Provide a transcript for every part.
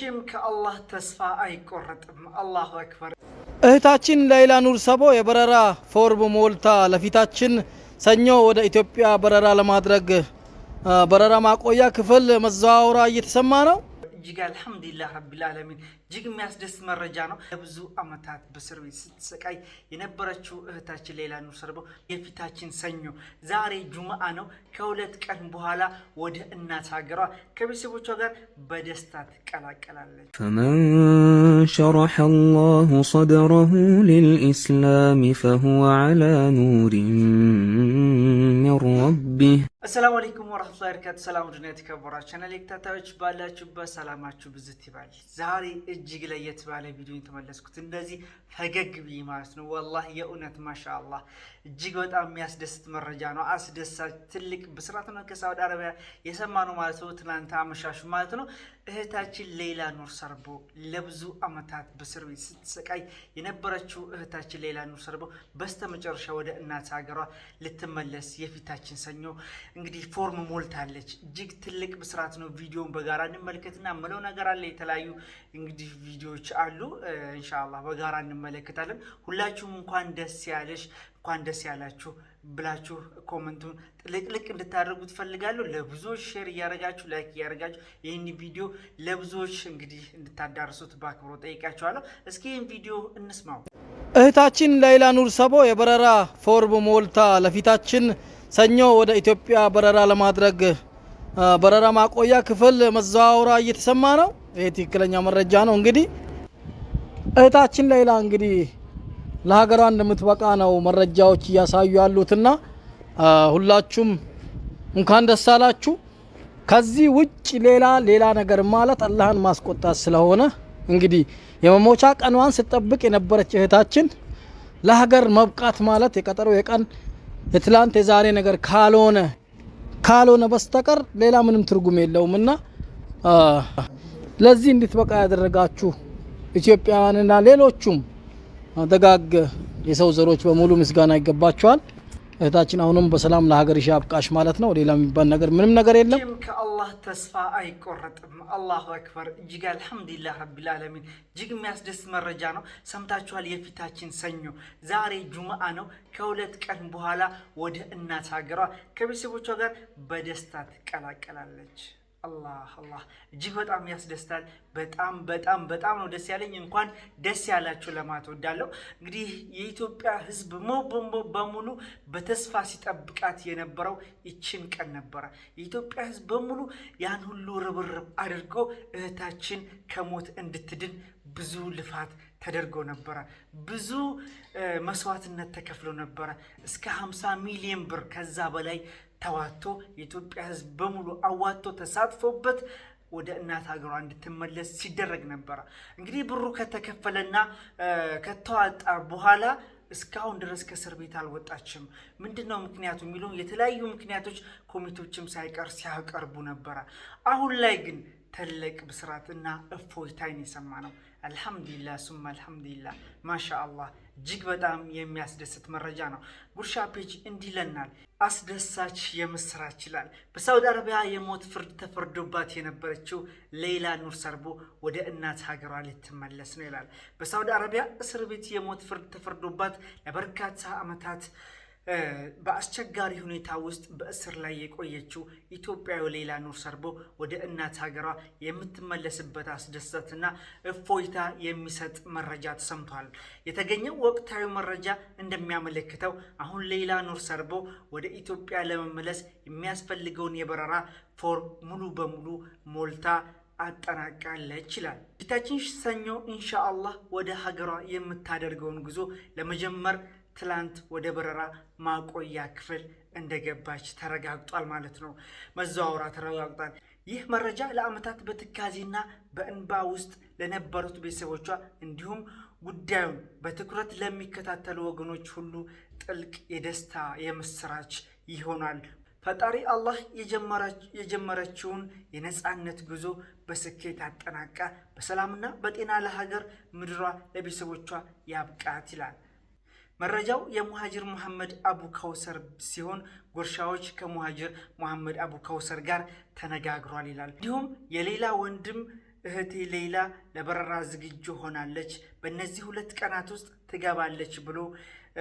መቼም ከአላህ ተስፋ አይቆረጥም። አላሁ አክበር። እህታችን ሌይላ ኑር ሰቦ የበረራ ፎርም ሞልታ ለፊታችን ሰኞ ወደ ኢትዮጵያ በረራ ለማድረግ በረራ ማቆያ ክፍል መዘዋወሯ እየተሰማ ነው። እጅግ አልሐምዱሊላህ ረቢል ዓለሚን እጅግ የሚያስደስት መረጃ ነው። ለብዙ አመታት በእስር ቤት ስትሰቃይ የነበረችው እህታችን ሌይላ ኑር ሰቦ የፊታችን ሰኞ ዛሬ ጁምአ ነው ከሁለት ቀን በኋላ ወደ እናት ሀገሯ ከቤተሰቦቿ ጋር በደስታ ትቀላቀላለች። فمن شرح الله صدره للإسلام فهو على نور من ربه السلام عليكم ورحمة الله وبركاته። سلام ودنيا تكبرات ቻናል ተከታታዮች ባላችሁበት ሰላማችሁ ብዝት ይባል። ዛሬ እጅግ ለየት ባለ ቪዲዮ ተመለስኩት እንደዚህ ፈገግ ብዬ ማለት ነው። ወላሂ የእውነት ማሻአላህ እጅግ በጣም የሚያስደስት መረጃ ነው። አስደሳች ትልቅ ብስራት ነው ከሳውዲ አረቢያ የሰማነው ማለት ነው። ትናንት አመሻሹ ማለት ነው እህታችን ሌይላ ኑር ሰቦ ለብዙ አመታት በእስር ቤት ስትሰቃይ የነበረችው እህታችን ሌይላ ኑር ሰቦ በስተመጨረሻ ወደ እናት ሀገሯ ልትመለስ የፊታችን ሰኞ እንግዲህ ፎርም ሞልታለች። እጅግ ትልቅ ብስራት ነው። ቪዲዮውን በጋራ እንመለከትና ምለው ነገር አለ። የተለያዩ እንግዲህ ቪዲዮዎች አሉ ኢንሻአላህ በጋራ እንመለከታለን። ሁላችሁም እንኳን ደስ ያለሽ እንኳን ደስ ያላችሁ ብላችሁ ኮሜንቱን ጥልቅልቅ እንድታደርጉ ትፈልጋለሁ። ለብዙዎች ሼር እያደረጋችሁ ላይክ እያደረጋችሁ ይህን ቪዲዮ ለብዙዎች እንግዲህ እንድታዳርሱት በአክብሮት ጠይቃችኋለሁ። እስኪ ይህን ቪዲዮ እንስማው። እህታችን ሌይላ ኑር ሰቦ የበረራ ፎርም ሞልታ ለፊታችን ሰኞ ወደ ኢትዮጵያ በረራ ለማድረግ በረራ ማቆያ ክፍል መዘዋወሯ እየተሰማ ነው። ይሄ ትክክለኛ መረጃ ነው። እንግዲህ እህታችን ሌይላ እንግዲህ ለሀገሯ እንደምትበቃ ነው መረጃዎች እያሳዩ ያሉትና ሁላችሁም እንኳን ደስ አላችሁ። ከዚህ ውጭ ሌላ ነገር ማለት አላህን ማስቆጣት ስለሆነ እንግዲህ የመሞቻ ቀኗን ስትጠብቅ የነበረች እህታችን ለሀገር መብቃት ማለት የቀጠሮ የቀን የትላንት የዛሬ ነገር ካልሆነ በስተቀር ሌላ ምንም ትርጉም የለውምና ለዚህ እንድትበቃ ያደረጋችሁ ኢትዮጵያውያንና ሌሎቹም ደጋግ የሰው ዘሮች በሙሉ ምስጋና ይገባቸዋል። እህታችን አሁንም በሰላም ለሀገርሽ ያብቃሽ ማለት ነው። ሌላ የሚባል ነገር ምንም ነገር የለም። ከአላህ ተስፋ አይቆረጥም። አላሁ አክበር። እጅግ አልሐምዱሊላህ ረቢል ዓለሚን እጅግ የሚያስደስት መረጃ ነው። ሰምታችኋል። የፊታችን ሰኞ ዛሬ ጁምአ ነው ከሁለት ቀን በኋላ ወደ እናት ሀገሯ ከቤተሰቦቿ ጋር በደስታ ትቀላቀላለች። አላህ እጅግ በጣም ያስደስታል። በጣም ነው ደስ ያለኝ። እንኳን ደስ ያላችሁ ለማለት ወዳለሁ። እንግዲህ የኢትዮጵያ ሕዝብ በሙሉ በተስፋ ሲጠብቃት የነበረው ይችን ቀን ነበረ። የኢትዮጵያ ሕዝብ በሙሉ ያን ሁሉ ርብርብ አድርጎ እህታችን ከሞት እንድትድን ብዙ ልፋት ተደርጎ ነበረ። ብዙ መስዋዕትነት ተከፍሎ ነበረ። እስከ 50 ሚሊዮን ብር ከዛ በላይ ተዋቶ የኢትዮጵያ ህዝብ በሙሉ አዋቶ ተሳትፎበት ወደ እናት ሀገሯ እንድትመለስ ሲደረግ ነበር። እንግዲህ ብሩ ከተከፈለና ከተዋጣ በኋላ እስካሁን ድረስ ከእስር ቤት አልወጣችም። ምንድነው ምክንያቱ የሚለው የተለያዩ ምክንያቶች ኮሚቴዎችም ሳይቀር ሲያቀርቡ ነበር። አሁን ላይ ግን ትልቅ ብስራትና እፎይታን የሰማ ነው። አልሐምዱሊላህ ሱማ አልሐምዱሊላህ ማሻአላህ እጅግ በጣም የሚያስደስት መረጃ ነው። ጉርሻ ፔጅ እንዲህ ይለናል። አስደሳች የምስራች ይላል። በሳውዲ አረቢያ የሞት ፍርድ ተፈርዶባት የነበረችው ሌይላ ኑር ሰቦ ወደ እናት ሀገሯ ልትመለስ ነው ይላል። በሳውዲ አረቢያ እስር ቤት የሞት ፍርድ ተፈርዶባት ለበርካታ አመታት በአስቸጋሪ ሁኔታ ውስጥ በእስር ላይ የቆየችው ኢትዮጵያዊ ሌይላ ኑር ሰቦ ወደ እናት ሀገሯ የምትመለስበት አስደሳችና እፎይታ የሚሰጥ መረጃ ተሰምቷል። የተገኘው ወቅታዊ መረጃ እንደሚያመለክተው አሁን ሌይላ ኑር ሰቦ ወደ ኢትዮጵያ ለመመለስ የሚያስፈልገውን የበረራ ፎርም ሙሉ በሙሉ ሞልታ አጠናቃለች ይላል። ፊታችን ሰኞ ኢንሻአላህ ወደ ሀገሯ የምታደርገውን ጉዞ ለመጀመር ትላንት ወደ በረራ ማቆያ ክፍል እንደገባች ተረጋግጧል ማለት ነው። መዘዋወሯ ተረጋግጧል። ይህ መረጃ ለአመታት በትካዜና በእንባ ውስጥ ለነበሩት ቤተሰቦቿ እንዲሁም ጉዳዩን በትኩረት ለሚከታተሉ ወገኖች ሁሉ ጥልቅ የደስታ የምስራች ይሆናል። ፈጣሪ አላህ የጀመረችውን የነጻነት ጉዞ በስኬት አጠናቃ በሰላምና በጤና ለሀገር ምድሯ ለቤተሰቦቿ ያብቃት ይላል። መረጃው የሙሃጅር መሐመድ አቡ ከውሰር ሲሆን ጉርሻዎች ከሙሃጅር መሐመድ አቡ ከውሰር ጋር ተነጋግሯል ይላል። እንዲሁም የሌላ ወንድም እህቴ ሌላ ለበረራ ዝግጁ ሆናለች፣ በእነዚህ 2 ቀናት ውስጥ ትገባለች ብሎ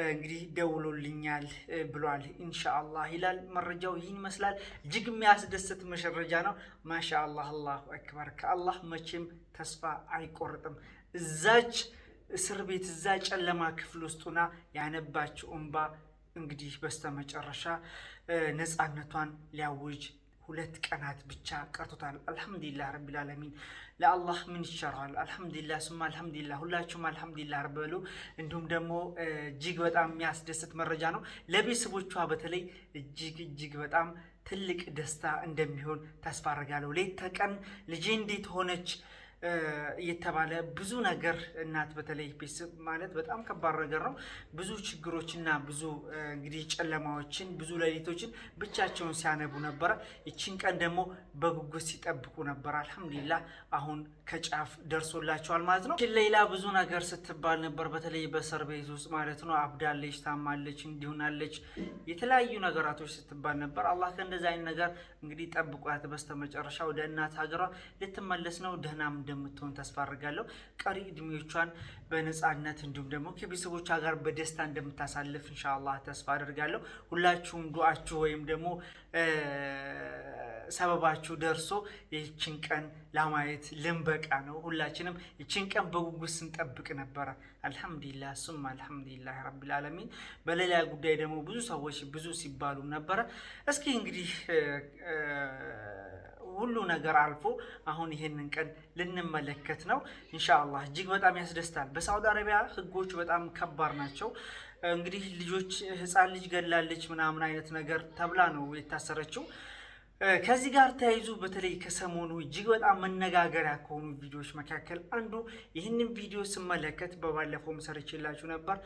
እንግዲህ ደውሎልኛል ብሏል። ኢንሻአላህ ይላል። መረጃው ይህን ይመስላል። እጅግ የሚያስደስት መረጃ ነው። ማሻአላህ አላሁ አክበር። ከአላህ መቼም ተስፋ አይቆርጥም። እዛች እስር ቤት እዛ ጨለማ ክፍል ውስጥና ያነባችው እንባ እንግዲህ በስተመጨረሻ ነፃነቷን ሊያውጅ 2 ቀናት ብቻ ቀርቶታል። አልহামዱሊላህ ረቢል ዓለሚን። ለአላህ ምን ይሻራል? አልহামዱሊላህ ሱማ አልহামዱሊላህ። ሁላችሁም አልহামዱሊላህ ረበሉ። እንዲሁም ደግሞ እጅግ በጣም የሚያስደስት መረጃ ነው። ለቤተሰቦቿ በተለይ እጅግ በጣም ትልቅ ደስታ እንደሚሆን ተስፋ አደርጋለሁ። ሌት ተቀን ልጄ እንዴት ሆነች እየተባለ ብዙ ነገር እናት በተለይ ቤተሰብ ማለት በጣም ከባድ ነገር ነው። ብዙ ችግሮችና ብዙ እንግዲህ ጨለማዎችን ብዙ ሌሊቶችን ብቻቸውን ሲያነቡ ነበር። እቺን ቀን ደግሞ በጉጉት ሲጠብቁ ነበር። አልহামዱሊላህ አሁን ከጫፍ ደርሶላቸዋል ማለት ነው። ሌላ ብዙ ነገር ስትባል ነበር፣ በተለይ በእስር ቤት ውስጥ ማለት ነው። አብዳለች፣ ታማለች፣ እንዲሆናለች የተለያዩ ነገራቶች ስትባል ነበር። አላህ ከእንደዛ አይነት ነገር እንግዲህ ጠብቋት በስተመጨረሻ ወደ እናት ሀገሯ ልትመለስ ነው። ደህናም እንደምትሆን ተስፋ አድርጋለሁ። ቀሪ እድሜዎቿን በነፃነት እንዲሁም ደግሞ ከቤተሰቦቿ ጋር በደስታ እንደምታሳልፍ ኢንሻአላህ ተስፋ አድርጋለሁ። ሁላችሁም ዱአችሁ ወይም ደግሞ ሰበባችሁ ደርሶ ይህችን ቀን ለማየት ልንበቃ ነው። ሁላችንም ይህችን ቀን በጉጉት ስንጠብቅ ነበረ። አልহামዱሊላህ ሱማ አልহামዱሊላህ ረቢል ዓለሚን። በሌላ ጉዳይ ደግሞ ብዙ ሰዎች ብዙ ሲባሉ ነበረ። እስኪ እንግዲህ ሁሉ ነገር አልፎ አሁን ይሄንን ቀን ልንመለከት ነው ኢንሻአላህ። እጅግ በጣም ያስደስታል። በሳውዲ አረቢያ ህጎች በጣም ከባድ ናቸው። እንግዲህ ልጆች ህፃን ልጅ ገላለች ምናምን አይነት ነገር ተብላ ነው የታሰረችው። ከዚህ ጋር ተያይዞ በተለይ ከሰሞኑ እጅግ በጣም መነጋገሪያ ከሆኑ ቪዲዮዎች መካከል አንዱ ይህንን ቪዲዮ ስመለከት በባለፈው ሰርቼላችሁ ነበር።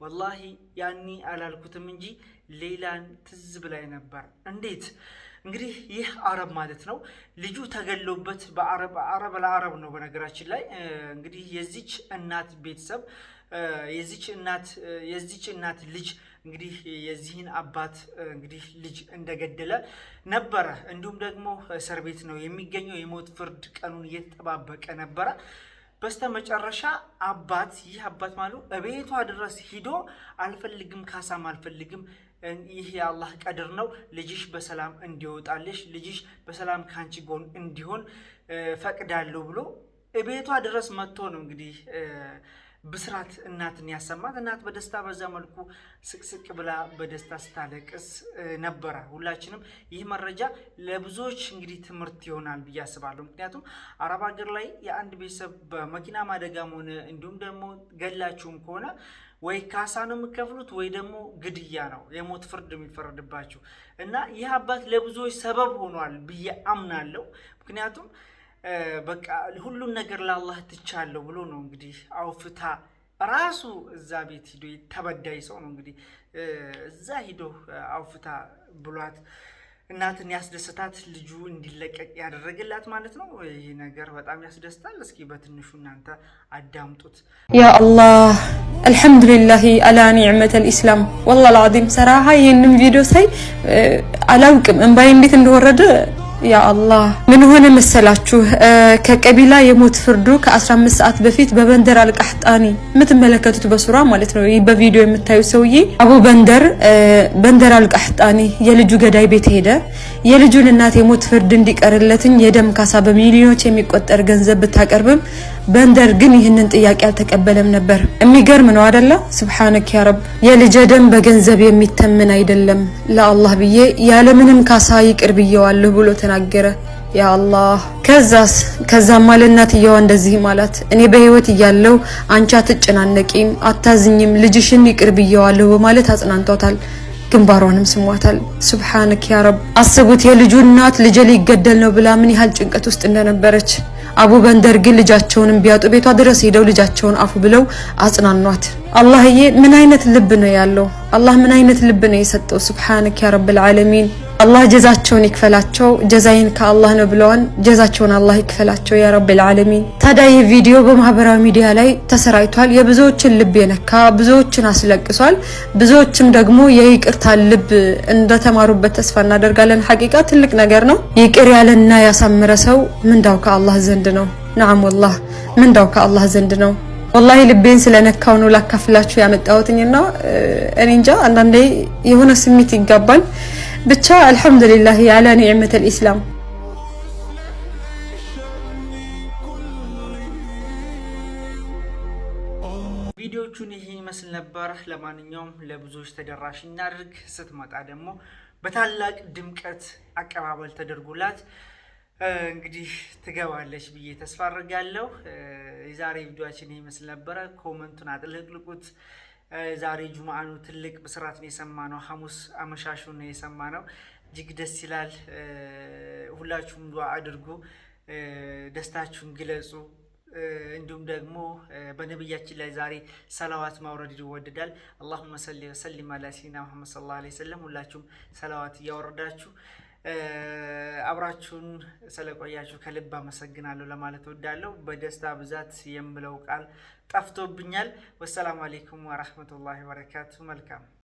ወላሂ ያኒ አላልኩትም እንጂ ሌላን ትዝ ብላይ ነበር። እንዴት እንግዲህ ይህ አረብ ማለት ነው ልጁ ተገሎበት በአረብ ለአረብ ነው። በነገራችን ላይ እንግዲህ የዚች እናት ቤተሰብ የዚች እናት ልጅ እንግዲህ የዚህን አባት እንግዲህ ልጅ እንደገደለ ነበረ። እንዲሁም ደግሞ እስር ቤት ነው የሚገኘው። የሞት ፍርድ ቀኑን እየተጠባበቀ ነበረ። በስተመጨረሻ ይህ አባት ማለት እቤቷ ድረስ ሂዶ አልፈልግም፣ ካሳም አልፈልግም፣ ይህ የአላህ ቀድር ነው፣ ልጅሽ በሰላም እንዲወጣልሽ፣ ልጅሽ በሰላም ካንቺ ጎን እንዲሆን ፈቅዳለሁ ብሎ እቤቷ ድረስ መጥቶ ነው እንግዲህ ብስራት እናትን ያሰማት። እናት በደስታ በዛ መልኩ ስቅስቅ ብላ በደስታ ስታለቅስ ነበረ። ሁላችንም ይህ መረጃ ለብዙዎች እንግዲህ ትምህርት ይሆናል ብዬ አስባለሁ። ምክንያቱም አረብ ሀገር ላይ የአንድ ቤተሰብ በመኪና አደጋም ሆነ እንዲሁም ደግሞ ገላችሁም ከሆነ ወይ ካሳ ነው የምትከፍሉት ወይ ደግሞ ግድያ ነው የሞት ፍርድ የሚፈረድባችሁ እና ይህ አባት ለብዙዎች ሰበብ ሆኗል ብዬ አምናለሁ። ምክንያቱም በቃ ሁሉን ነገር ለአላህ ትቻለሁ ብሎ ነው እንግዲህ አውፍታ ራሱ እዛ ቤት ሂዶ ተበዳይ ሰው ነው እንግዲህ እዛ ሂዶ አውፍታ ብሏት እናትን ያስደስታት ልጁ እንዲለቀቅ ያደረገላት ማለት ነው። ይህ ነገር በጣም ያስደስታል። እስኪ በትንሹ እናንተ አዳምጡት። ያ አላህ አልহামዱሊላህ አላ ኒዕመተል ኢስላም። ወላሂ العظيم ሰራሃ ይሄንን ቪዲዮ ሳይ አላውቅም እንባዬ እንዴት እንደወረደ። ያ አላህ ምን ሆነ መሰላችሁ? ከቀቢላ የሞት ፍርዱ ከ15 ሰዓት በፊት በበንደር አልቃህጣኒ የምትመለከቱት በሱራ ማለት ነው። ይህ በቪዲዮ የምታዩ ሰውዬ አቡ በንደር አልቃህጣኒ የልጁ ገዳይ ቤት ሄደ። የልጁን እናት የሞት ፍርድ እንዲቀርለትኝ የደም ካሳ በሚሊዮኖች የሚቆጠር ገንዘብ ብታቀርብም በንደር ግን ይህንን ጥያቄ አልተቀበለም ነበር። የሚገርም ነው አይደለ? ሱብሃንክ ያ ረብ። የልጅ ደም በገንዘብ የሚተመን አይደለም፣ ለአላህ ብዬ ያለምንም ካሳ ይቅር ብየዋለሁ ብሎ ተናገረ። ያ አላህ ከዛም ማለት እናትየዋ እንደዚህ ማለት እኔ በህይወት እያለሁ አንቺ አትጨናነቂም፣ አታዝኝም፣ ልጅሽን ይቅር ብየዋለሁ በማለት አጽናንቷታል። ግንባሯንም ስሟታል። ሱብሃንክ ያ ረብ። አስቡት የልጁ እናት ልጅ ሊገደል ነው ብላ ምን ያህል ጭንቀት ውስጥ እንደነበረች። አቡ በንደር ግን ልጃቸውን ቢያጡ ቤቷ ድረስ ሄደው ልጃቸውን አፉ ብለው አጽናኗት። አላህዬ ምን አይነት ልብ ነው ያለው! አላህ ምን አይነት ልብ ነው የሰጠው! ሱብሃንክ ያ ረብል ዓለሚን። አላህ ጀዛቸውን ይክፈላቸው። ጀዛይን ከአላህ ነው ብለዋል። ጀዛቸውን አላህ ይክፈላቸው ያ ረብል ዓለሚን። ታዲያ ይህ ቪዲዮ በማህበራዊ ሚዲያ ላይ ተሰራጭቷል። የብዙዎችን ልብ የነካ ብዙዎችን አስለቅሷል። ብዙዎችም ደግሞ የይቅርታ ልብ እንደተማሩበት ተስፋ እናደርጋለን። ሐቂቃ ትልቅ ነገር ነው። ይቅር ያለና ያሳመረ ሰው ምንዳው ከአላህ ዘንድ ነው። ነዓም ወላህ ምንዳው ከአላህ ዘንድ ነው። ወላሂ ልቤን ስለነካው ነው ላካፍላችሁ ያመጣሁትና እኔ እንጃ አንዳንዴ የሆነ ስሜት ይጋባል። ብቻ አልሐምዱሊላህ አላ ኒዕመተል ኢስላም። ቪዲዮቹን ይሄ ይመስል ነበር። ለማንኛውም ለብዙዎች ተደራሽ እናድርግ። ስትመጣ ደግሞ በታላቅ ድምቀት አቀባበል ተደርጎላት እንግዲህ ትገባለች ብዬ ተስፋ አድርጋለሁ። የዛሬ ቪዲዮአችን ይሄ ይመስል ነበረ። ኮመንቱን አጥልቅልቁት። ዛሬ ጁምዓ ነው። ትልቅ ብስራት ነው የሰማነው። ሐሙስ አመሻሹን ነው የሰማነው። እጅግ ደስ ይላል። ሁላችሁም ዱዓ አድርጉ፣ ደስታችሁን ግለጹ። እንዲሁም ደግሞ በነብያችን ላይ ዛሬ ሰላዋት ማውረድ ይወደዳል። አላሁመ ሰሊ ወሰሊም አላ ሲና ሙሐመድ ሰለላሁ ዐለይሂ ወሰለም። ሁላችሁም ሰላዋት እያወረዳችሁ አብራችሁን ስለቆያችሁ ከልብ አመሰግናለሁ ለማለት እወዳለሁ። በደስታ ብዛት የምለው ቃል ጠፍቶብኛል። ወሰላሙ አለይኩም ወራህመቱላሂ ወበረካቱ። መልካም